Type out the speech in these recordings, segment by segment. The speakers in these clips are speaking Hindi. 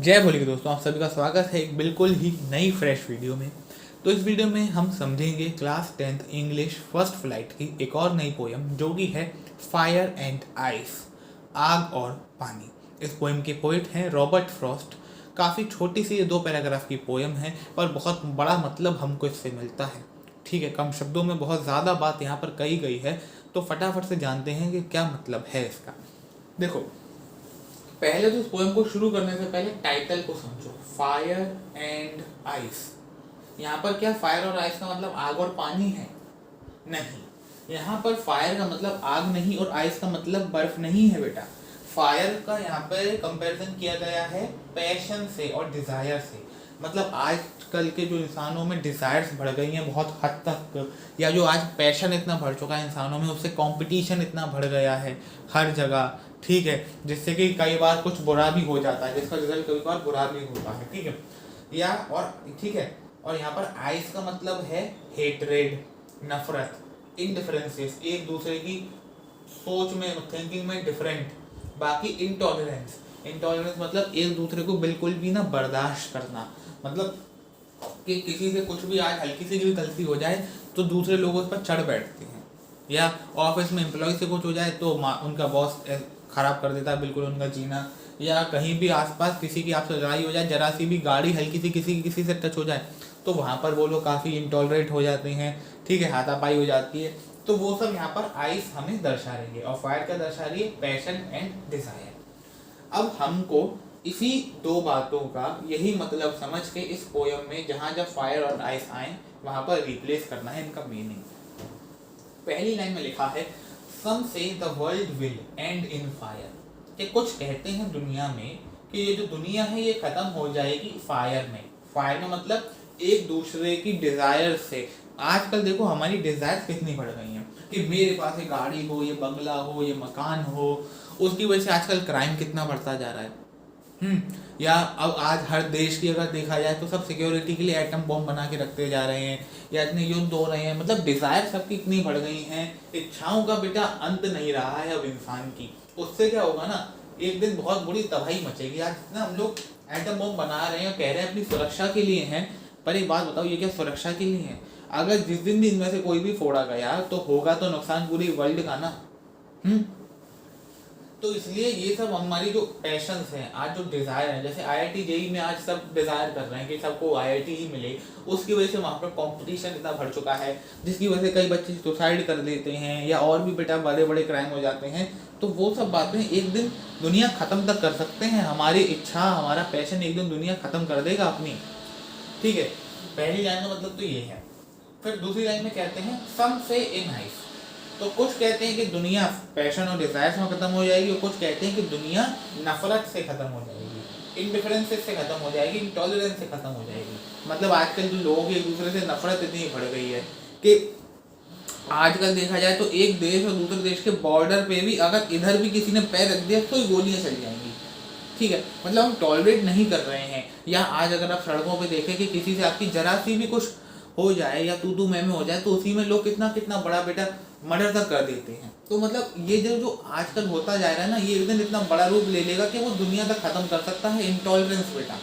जय भोले के दोस्तों, आप सभी का स्वागत है एक बिल्कुल ही नई फ्रेश वीडियो में। तो इस वीडियो में हम समझेंगे class 10th English first flight की एक और नई पोएम जो कि है फायर एंड आइस, आग और पानी। इस पोएम के पोइट हैं रॉबर्ट फ्रॉस्ट। काफ़ी छोटी सी ये 2 पैराग्राफ की पोएम है पर बहुत बड़ा मतलब हमको इससे मिलता है। ठीक है, कम शब्दों में बहुत ज़्यादा बात यहाँ पर कही गई है, तो फटाफट से जानते हैं कि क्या मतलब है इसका। देखो, पहले तो इस पोएम को शुरू करने से पहले टाइटल को समझो, फायर एंड आइस। यहाँ पर क्या फायर और आइस का मतलब आग और पानी है? नहीं, यहाँ पर फायर का मतलब आग नहीं और आइस का मतलब बर्फ नहीं है बेटा। फायर का यहाँ पर कंपैरिजन किया गया है पैशन से और डिजायर से। मतलब आजकल के जो इंसानों में डिजायर्स बढ़ गई हैं बहुत हद तक, या जो आज पैशन इतना बढ़ चुका है इंसानों में, उससे कंपटीशन इतना बढ़ गया है हर जगह। ठीक है, जिससे कि कई बार कुछ बुरा भी हो जाता है, जिसका रिजल्ट कई बार बुरा भी होता है। ठीक है, या और ठीक है, और यहाँ पर आइस का मतलब है हेटरेड, नफरत, इंडिफरेंसेस, एक दूसरे की सोच में, थिंकिंग में डिफरेंट। बाकी इंटॉलरेंस, इंटॉलरेंस मतलब एक दूसरे को बिल्कुल भी ना बर्दाश्त करना। मतलब कि किसी से कुछ भी आज हल्की सी भी गलती हो जाए तो दूसरे लोग उस पर चढ़ बैठते हैं, या ऑफिस में एम्प्लॉय से कुछ हो जाए तो उनका बॉस खराब कर देता है बिल्कुल उनका जीना, या कहीं भी आसपास किसी की आपसे लड़ाई हो जाए, जरा सी भी गाड़ी हल्की सी किसी से टच हो जाए तो वहाँ पर वो लोग काफ़ी इंटॉलरेट हो जाते हैं। ठीक है, हाथापाई हो जाती है। तो वो सब यहाँ पर आइस हमें दर्शा रही है और फायर क्या दर्शा रही है? Passion and desire. अब हमको इसी 2 बातों का यही मतलब समझ के इस पोयम में जहाँ जब फायर और आइस आए वहाँ पर रिप्लेस करना है इनका मीनिंग। पहली लाइन में लिखा है सम से the world will and in fire, कि कुछ कहते हैं दुनिया में कि ये जो दुनिया है ये खत्म हो जाएगी फायर में। फायर में मतलब एक दूसरे की डिजायर से। आजकल देखो हमारी डिजायर कितनी बढ़ गई हैं कि मेरे पास ये गाड़ी हो, ये बंगला हो, ये मकान हो। उसकी वजह से आजकल क्राइम कितना बढ़ता जा रहा है। या अब आज हर देश की अगर देखा जाए तो सब सिक्योरिटी के लिए एटम बॉम्ब बना के रखते जा रहे हैं, या इतने युद्ध हो रहे हैं। मतलब डिजायर सबकी इतनी बढ़ गई हैं, इच्छाओं का बेटा अंत नहीं रहा है अब इंसान की। उससे क्या होगा ना, एक दिन बहुत बुरी तबाही मचेगी। आज ना हम लोग एटम बॉम्ब बना रहे हैं, कह रहे हैं अपनी सुरक्षा के लिए हैं, पर एक बात बताओ, ये क्या सुरक्षा के लिए है? अगर जिस दिन भी इनमें से कोई भी फोड़ा गया तो होगा तो नुकसान पूरी वर्ल्ड का ना। तो इसलिए ये सब हमारी जो पैशंस हैं, आज जो डिज़ायर है, जैसे IIT जेई में आज सब डिज़ायर कर रहे हैं कि सबको IIT ही मिले। उसकी वजह से वहाँ पर कंपटीशन इतना बढ़ चुका है, जिसकी वजह से कई बच्चे सुसाइड कर लेते हैं या और भी बेटा बड़े बड़े क्राइम हो जाते हैं। तो वो सब बातें एक दिन दुनिया ख़त्म तक कर सकते हैं। हमारी इच्छा, हमारा पैशन एक दिन दुनिया ख़त्म कर देगा अपनी। ठीक है, पहली लाइन का मतलब तो ये है। फिर दूसरी लाइन में कहते हैं सम से इन आइस, तो कुछ कहते हैं कि दुनिया पैशन और डिजायर्स में खत्म हो जाएगी, और कुछ कहते हैं कि दुनिया नफरत से खत्म हो जाएगी, इनडिफरेंसेस से खत्म हो जाएगी, इंटॉलरेंस से खत्म हो जाएगी। मतलब आजकल जो लोगों की एक दूसरे से नफरत इतनी बढ़ गई है कि आजकल देखा जाए तो एक देश और दूसरे देश के बॉर्डर पे भी अगर इधर भी किसी ने पैर रख दिया तो ही गोलियां चल जाएंगी। ठीक है, मतलब हम टॉलरेट नहीं कर रहे हैं। या आज अगर आप सड़कों पे देखें कि किसी से आपकी जरा सी भी कुछ हो जाए या तू मैं हो जाए तो उसी में लोग कितना कितना बड़ा बेटा मर्डर तक कर देते हैं। तो मतलब ये जो आजकल होता जा रहा है ना, ये एक दिन इतना बड़ा रूप ले लेगा कि वो दुनिया तक खत्म कर सकता है। इंटॉलरेंस बेटा,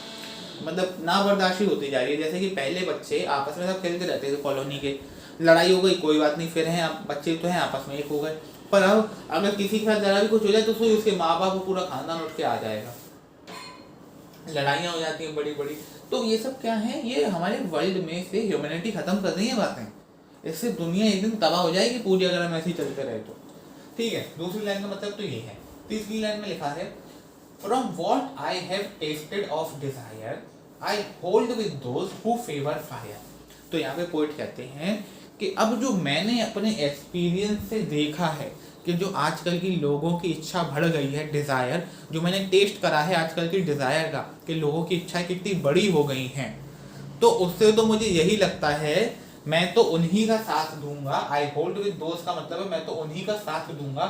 मतलब ना बर्दाश्ती होती जा रही है। जैसे कि पहले बच्चे आपस में सब खेलते रहते थे कॉलोनी के, लड़ाई हो गई कोई बात नहीं, फिर हैं अब बच्चे तो हैं आपस में एक हो गए। पर अब अगर किसी के साथ जरा भी कुछ हो जाए तो उसके माँ बाप पूरा खानदान उठ के आ जाएगा, लड़ाइयाँ हो जाती हैं बड़ी बड़ी। तो ये सब क्या है, ये हमारे वर्ल्ड में से ह्यूमैनिटी खत्म कर रही है बातें। इससे दुनिया एक दिन तबाह हो जाएगी पूरी, अगर हम ऐसे ही चलते रहे तो। ठीक है, दूसरी लाइन का मतलब तो ये है। तीसरी लाइन में लिखा है from what I have tested of desire I hold with those who favour fire. तो यहाँ पे पोइट कहते हैं कि अब जो मैंने अपने एक्सपीरियंस से देखा है कि जो आजकल की लोगों की इच्छा बढ़ गई है, डिज़ायर, जो मैंने टेस्ट करा है आजकल की डिज़ायर का कि लोगों की इच्छाएं कितनी बड़ी हो गई हैं, तो उससे तो मुझे यही लगता है मैं तो उन्हीं का साथ दूंगा। आई होल्ड विद दोस्त का मतलब है मैं तो उन्हीं का साथ दूंगा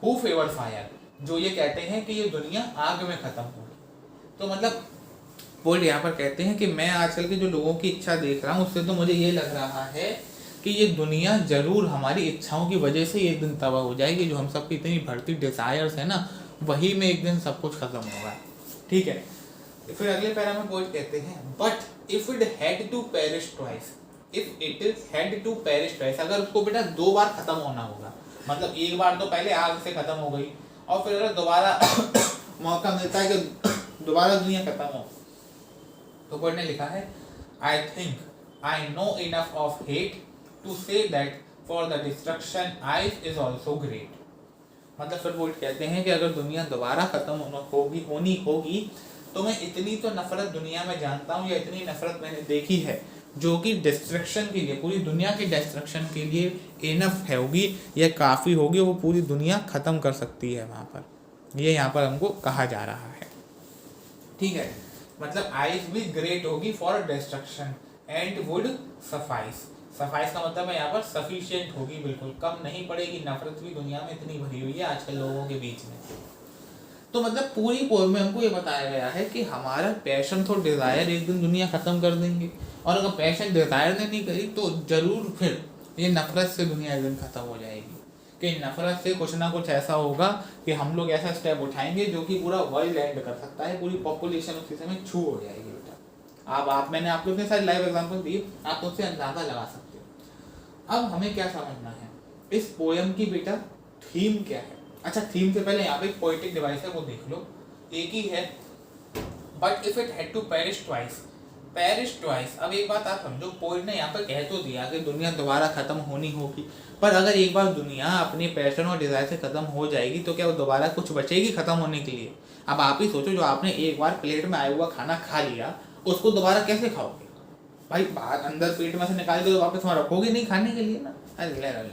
हु फेवर फायर, जो ये कहते हैं कि ये दुनिया आग में खत्म होगी। तो मतलब वो यहाँ पर कहते हैं कि मैं आजकल के जो लोगों की इच्छा देख रहा हूँ उससे तो मुझे ये लग रहा है कि ये दुनिया जरूर हमारी इच्छाओं की वजह से एक दिन तबाह हो जाएगी। जो हम सबकी इतनी बढ़ती डिजायर्स है ना, वही में एक दिन सब कुछ खत्म होगा। ठीक है, फिर अगले पैरा में पोएट कहते हैं but if it had to perish twice, if it had to perish twice, अगर उसको बेटा 2 बार खत्म होना होगा, मतलब एक बार तो पहले आग से खत्म हो गई और फिर अगर दोबारा मौका मिलता है कि दोबारा दुनिया खत्म हो, तो पोएट ने लिखा है I think I know enough of hate to say that for the destruction ice is also great. मतलब फिर पोएट कहते हैं कि अगर दुनिया दोबारा खत्म होनी होगी तो मैं इतनी तो नफरत दुनिया में जानता हूँ, या इतनी नफरत मैंने देखी है जो कि डिस्ट्रक्शन के लिए, पूरी दुनिया की डिस्ट्रक्शन के लिए इनफ है होगी, या काफ़ी होगी, वो पूरी दुनिया ख़त्म कर सकती है वहाँ पर। ये यहाँ पर हमको कहा जा रहा है, ठीक है। मतलब आइस भी ग्रेट होगी for destruction and would suffice, suffice का मतलब है यहाँ पर सफिशिएंट होगी, बिल्कुल कम नहीं पड़ेगी। नफरत भी दुनिया में इतनी भरी हुई है आजकल लोगों के बीच में। तो मतलब पूरी पोएम में हमको ये बताया गया है कि हमारा पैशन और डिज़ायर एक दिन दुनिया ख़त्म कर देंगे, और अगर पैशन डिज़ायर ने नहीं करी तो ज़रूर फिर ये नफरत से दुनिया एक दिन ख़त्म हो जाएगी, कि नफरत से कुछ ना कुछ ऐसा होगा कि हम लोग ऐसा स्टेप उठाएंगे जो कि पूरा वर्ल्ड एंड कर सकता है, पूरी पॉपुलेशन उसी समय छू हो जाएगी बेटा। आप मैंने आपको इतने सारे लाइव एग्जाम्पल दिए, आप उससे अंदाज़ा लगा सकते हो। अब हमें क्या समझना है, इस पोएम की बेटा थीम क्या है। अच्छा, थीम से पहले यहाँ पे एक पोएटिक डिवाइस है, वो देख लो, एक ही है, but if it had to perish twice, perish twice. अब एक बात आप समझो, पोएट ने यहाँ पर कह तो दिया कि दुनिया दोबारा खत्म होनी होगी, पर अगर एक बार दुनिया अपने पैशन और डिजायर से खत्म हो जाएगी तो क्या वो दोबारा कुछ बचेगी खत्म होने के लिए? अब आप ही सोचो, जो आपने एक बार प्लेट में आया हुआ खाना खा लिया, उसको दोबारा कैसे खाओगे भाई? बाहर अंदर पेट में से निकाल के तो वापस वहाँ रखोगे नहीं खाने के लिए ना, अरे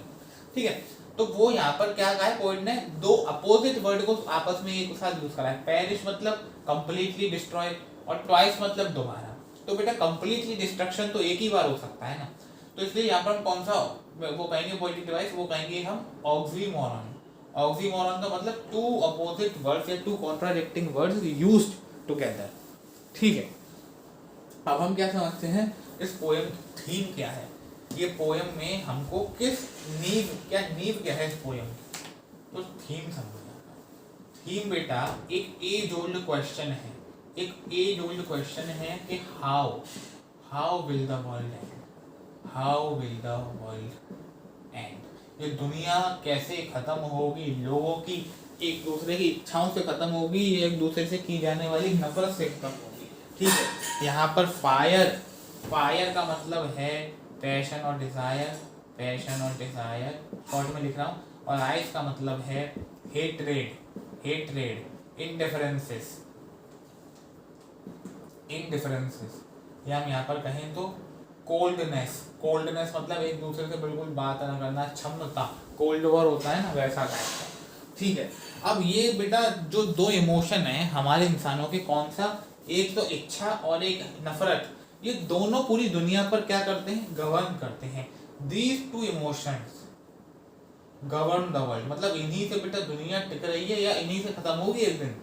ठीक है। तो वो यहाँ पर क्या कहा है पोएट ने, 2 अपोजिट वर्ड को आपस में एक साथ यूज करा है। पेरिश मतलब कंप्लीटली डिस्ट्रॉय, और ट्वाइस मतलब दोबारा। तो बेटा कंप्लीटली डिस्ट्रक्शन तो एक ही बार हो सकता है ना, तो इसलिए यहाँ पर हम कौन सा वो कहेंगे पोएटिक डिवाइस, वो कहेंगे हम ऑक्सीमोरन। ऑक्सीमोरन का मतलब 2 अपोजिट वर्ड्स या 2 कॉन्ट्राडिक्टिंग वर्ड्स यूज्ड टुगेदर, ठीक है। अब हम क्या समझते हैं, इस पोएम की थीम क्या है, ये पोएम में हमको किस नीव क्या है इस पोएम की, तो थीम समझना। थीम बेटा एक एज ओल्ड क्वेश्चन है, एक एज ओल्ड क्वेश्चन है कि how will the world and, how will the world and, ये दुनिया कैसे खत्म होगी, लोगों की एक दूसरे की इच्छाओं से खत्म होगी, एक दूसरे से की जाने वाली नफरत से खत्म होगी, ठीक है। यहाँ पर फायर का मतलब है पैशन और डिजायर, पैशन और डिजायर शॉर्ट में लिख रहा हूँ, और आइस का मतलब है हेट्रेड, इंडिफरेंसेस, या हम यहाँ पर कहें तो कोल्डनेस मतलब एक दूसरे से बिल्कुल बात न करना, क्षमता, कोल्ड वॉर होता है ना, वैसा टाइप का, ठीक है। अब ये बेटा जो 2 इमोशन है हमारे इंसानों के, कौन सा, एक तो इच्छा और एक नफरत, ये दोनों पूरी दुनिया पर क्या करते हैं, गवर्न करते हैं। These 2 emotions govern the world, मतलब इन्हीं से बेटा दुनिया टिक रही है या इन्हीं से खत्म होगी एक दिन।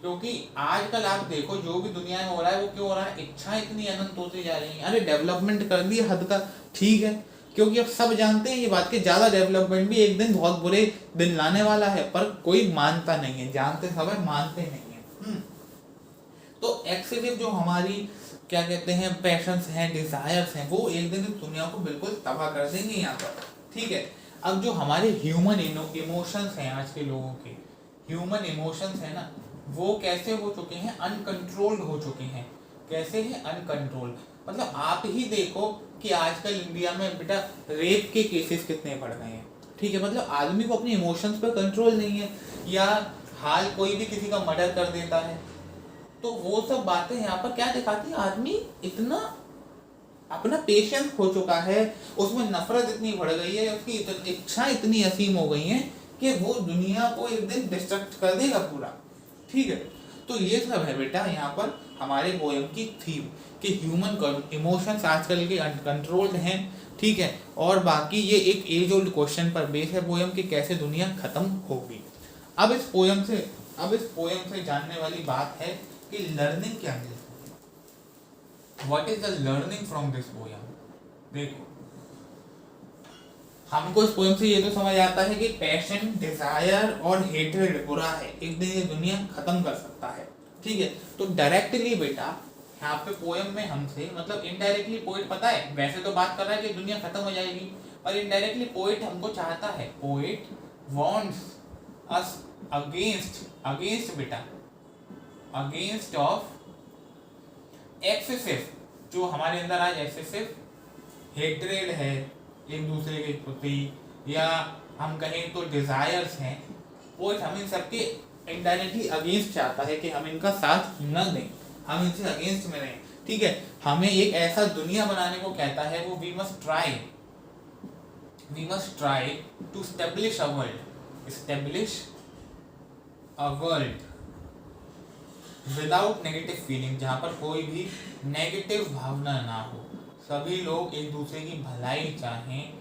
क्योंकि आजकल आप देखो जो भी दुनिया में हो रहा है वो क्यों हो रहा है, इच्छा इतनी अनंत होती जा रही है। अरे डेवलपमेंट कर दी हद का, ठीक है, क्योंकि अब सब जानते हैं ये बात कि ज़्यादा डेवलपमेंट भी एक दिन बहुत बुरे दिन लाने वाला है, पर कोई मानता नहीं है, जानते सब है, मानते नहीं है। तो एक्सेसिव जो हमारी क्या कहते हैं पैशंस हैं, डिजायर्स हैं, वो एक दिन इस दुनिया को बिल्कुल तबाह कर देंगे यहाँ पर, ठीक है। अब जो हमारे ह्यूमन इमोशंस हैं, आज के लोगों के ह्यूमन इमोशंस हैं ना, वो कैसे हो चुके हैं, अनकंट्रोल्ड हो चुके हैं। कैसे हैं अनकंट्रोल्ड, मतलब आप ही देखो कि आजकल इंडिया में बेटा रेप के केसेस कितने बढ़ गए हैं, ठीक है। मतलब आदमी को अपने इमोशंस पर कंट्रोल नहीं है, या हाल कोई भी किसी का मर्डर कर देता है, तो वो सब बातें यहाँ पर क्या दिखाती है, आदमी इतना अपना पेशेंस खो चुका है, उसमें नफरत इतनी बढ़ गई है, उसकी इच्छा इतनी असीम हो गई है कि वो दुनिया को एक दिन डिस्ट्रक्ट कर देगा पूरा, ठीक है। तो ये सब है बेटा यहाँ पर हमारे पोएम की थीम कि ह्यूमन इमोशंस आजकल के अनकंट्रोल्ड हैं, ठीक है। और बाकी ये एक एज ओल्ड क्वेश्चन पर बेस है पोएम कि कैसे दुनिया खत्म होगी। अब इस पोएम से जानने वाली बात है कि लर्निंग क्या है, what is the learning from this poem. देखो हमको इस पोएम से ये तो समझ आता है कि पैशन, डिजायर और हेट्रेड बुरा है, एक दिन ये दुनिया खत्म कर सकता है, ठीक है, तो डायरेक्टली बेटा यहाँ पे पोएम में हमसे मतलब इनडायरेक्टली पोएट पता है, वैसे तो बात कर रहा है कि दुनिया खत्म हो जाएगी, पर इनडायरेक्टली पोएट हमको चाहता है, पोएट वॉन्ट्स अस अगेंस्ट बेटा अगेंस्ट ऑफ एक्सेसिव, जो हमारे अंदर आज एक्सेसिव हेट्रेड है एक दूसरे के प्रति, या हम कहें तो डिजायर्स हैं, पोएट हम इन सबके इनडायरेक्टली अगेंस्ट चाहता है कि हम इनका साथ न दें, हम इनसे अगेंस्ट में रहें। ठीक है, हमें एक ऐसा दुनिया बनाने को कहता है वो we must try to establish a world without negative feeling, जहाँ पर कोई भी नेगेटिव भावना ना हो, सभी लोग एक दूसरे की भलाई चाहें।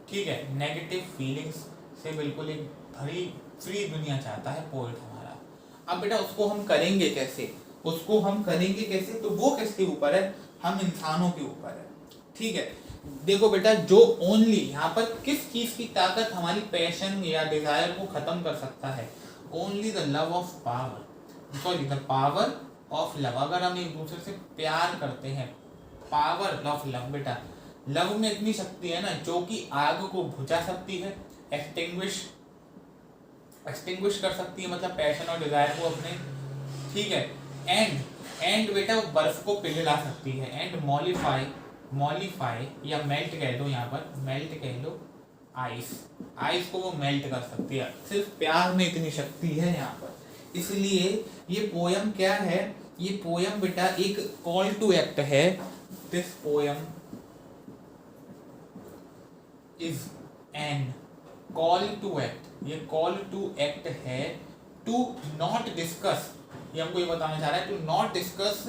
ठीक है, नेगेटिव फीलिंग्स से बिल्कुल एक भरी फ्री दुनिया चाहता है पोएट हमारा। अब बेटा उसको हम करेंगे कैसे, तो वो किसके ऊपर है, हम इंसानों के ऊपर है। ठीक है, देखो बेटा जो ओनली यहाँ पर किस चीज की ताकत हमारी पैशन या डिजायर को खत्म कर सकता है, only the love of power, sorry the power of love. अगर हम एक दूसरे से प्यार करते हैं, पावर ऑफ लव, बेटा लव में इतनी शक्ति है ना जो कि आग को बुझा सकती है, एक्सटिंग्विश कर सकती है, मतलब पैशन और डिजायर को अपने। ठीक है, एंड बेटा वो बर्फ को पिघला सकती है, एंड मॉलिफाई या मेल्ट कह दो, यहाँ पर मेल्ट कह लो आइस को वो मेल्ट कर सकती है। सिर्फ प्यार में इतनी शक्ति है यहाँ पर। इसलिए ये पोयम क्या है, ये पोयम बेटा एक कॉल टू एक्ट है। This poem is an call to act, ये कॉल टू एक्ट है टू नॉट डिस्कस, ये हमको ये बताना चाह रहा है, to not discuss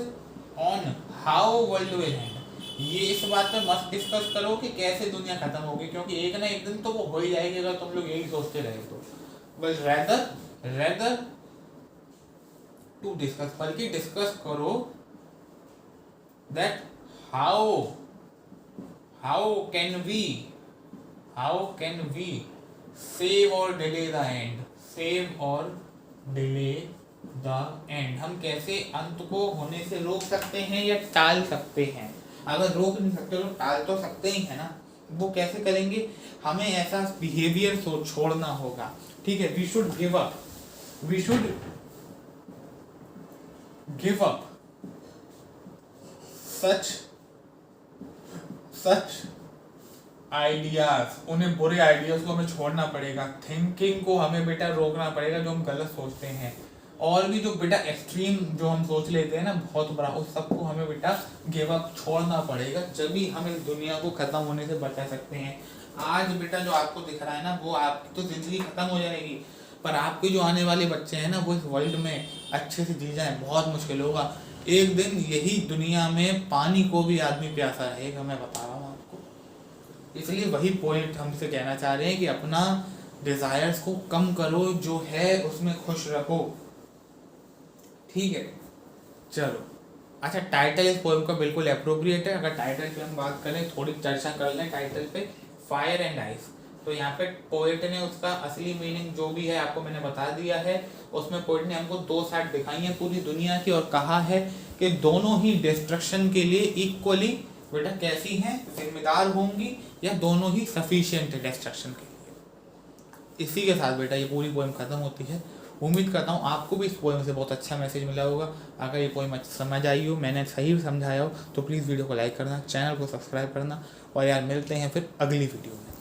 on how world will end. ये इस बात पे मत डिस्कस करो कि कैसे दुनिया खत्म होगी, क्योंकि एक ना एक दिन तो वो हो ही जाएगी अगर तुम लोग यही सोचते रहे तो। बट रेदर टू डिस्कस, बल्कि डिस्कस करो that how can we save और डिले द एंड, हम कैसे अंत को होने से रोक सकते हैं या टाल सकते हैं। अगर रोक नहीं सकते तो टाल तो सकते ही है ना, वो कैसे करेंगे, हमें ऐसा बिहेवियर छोड़ना होगा। ठीक है, we should give up such ideas, उन्हें बुरे आइडियाज को हमें छोड़ना पड़ेगा, थिंकिंग को हमें बेटा रोकना पड़ेगा जो हम गलत सोचते हैं, और भी जो बेटा एक्सट्रीम जो हम सोच लेते हैं ना बहुत बड़ा, उस सबको हमें बेटा गिव अप छोड़ना पड़ेगा, जब भी हम इस दुनिया को खत्म होने से बचा सकते हैं। आज बेटा जो आपको दिख रहा है ना वो आपकी तो जिंदगी खत्म हो जाएगी, पर आपके जो आने वाले बच्चे हैं ना वो इस वर्ल्ड में अच्छे से जी जाए बहुत मुश्किल होगा। एक दिन यही दुनिया में पानी को भी आदमी प्यासा रहेगा, मैं बता रहा हूँ आपको। इसलिए वही पोएट हमसे कहना चाह रहे हैं कि अपना डिजायर्स को कम करो, जो है उसमें खुश रखो। ठीक है, चलो अच्छा, टाइटल इस पोएम का बिल्कुल अप्रोप्रिएट है। अगर टाइटल पे हम बात करें, थोड़ी चर्चा कर लें टाइटल पे, फायर एंड आइस, तो यहाँ पे पोएट ने उसका असली मीनिंग जो भी है आपको मैंने बता दिया है। उसमें पोएट ने हमको दो साइड दिखाई है पूरी दुनिया की, और कहा है कि दोनों ही डिस्ट्रक्शन के लिए इक्वली बेटा कैसी हैं, जिम्मेदार होंगी, या दोनों ही सफिशिएंट डिस्ट्रक्शन के लिए। इसी के साथ बेटा ये पूरी पोएम खत्म होती है। उम्मीद करता हूँ आपको भी इस पोएम से बहुत अच्छा मैसेज मिला होगा। अगर ये पोएम समझ आई हो, मैंने सही समझाया हो, तो प्लीज़ वीडियो को लाइक करना, चैनल को सब्सक्राइब करना, और यार मिलते हैं फिर अगली वीडियो में।